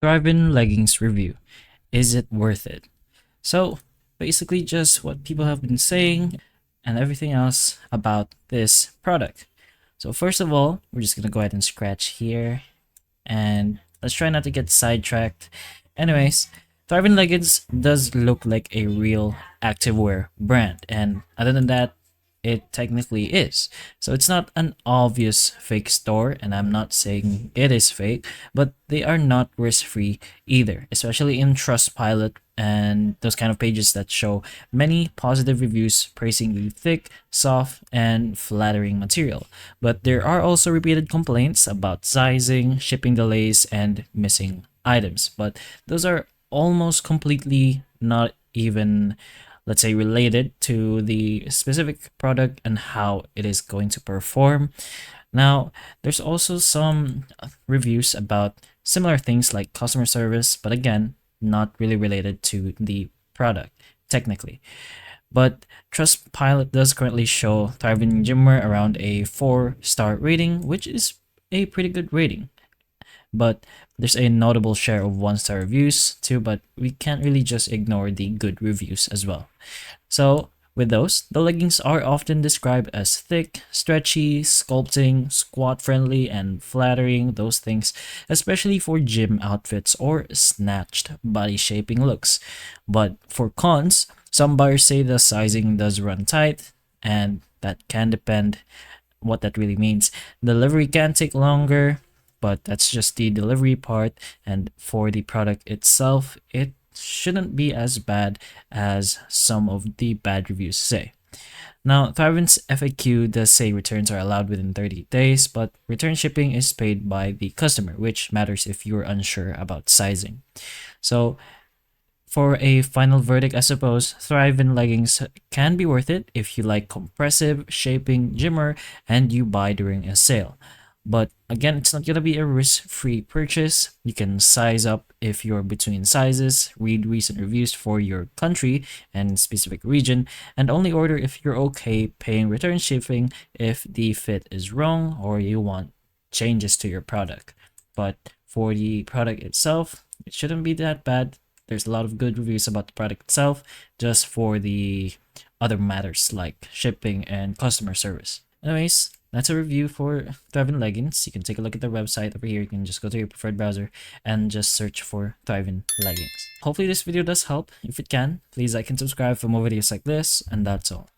Thrivin Leggings review. Is it worth it? So, basically, just what people have been saying and everything else about this product. So, first of all, we're just gonna go ahead and scratch here and let's try not to get sidetracked. Anyways, Thrivin Leggings does look like a real activewear brand, and other than that, it technically is. So it's not an obvious fake store, and I'm not saying it is fake, but they are not risk-free either, especially in Trustpilot and those kind of pages that show many positive reviews praising the thick, soft, and flattering material. But there are also repeated complaints about sizing, shipping delays, and missing items. But those are almost completely not even, let's say, related to the specific product and how it is going to perform. Now, there's also some reviews about similar things like customer service, but again, not really related to the product technically. But Trustpilot does currently show Thriving Gymwear around a 4-star rating, which is a pretty good rating. But there's a notable share of 1-star reviews too, but we can't really just ignore the good reviews as well. So with those, the leggings are often described as thick, stretchy, sculpting, squat friendly, and flattering, those things, especially for gym outfits or snatched body shaping looks. But for cons, some buyers say the sizing does run tight, and that can depend what that really means. Delivery can take longer, but that's just the delivery part, and for the product itself, it shouldn't be as bad as some of the bad reviews say. Now, Thrivin's FAQ does say returns are allowed within 30 days, but return shipping is paid by the customer, which matters if you're unsure about sizing. So, for a final verdict, I suppose, Thrivin leggings can be worth it if you like compressive, shaping, gymmer, and you buy during a sale. But again, it's not gonna be a risk-free purchase. You can size up if you're between sizes, read recent reviews for your country and specific region, and only order if you're okay paying return shipping if the fit is wrong or you want changes to your product. But for the product itself, it shouldn't be that bad. There's a lot of good reviews about the product itself, just for the other matters like shipping and customer service. Anyways, that's a review for Thrivin Leggings. You can take a look at their website over here. You can just go to your preferred browser and just search for Thrivin Leggings. Hopefully this video does help. If it can, please like and subscribe for more videos like this, and that's all.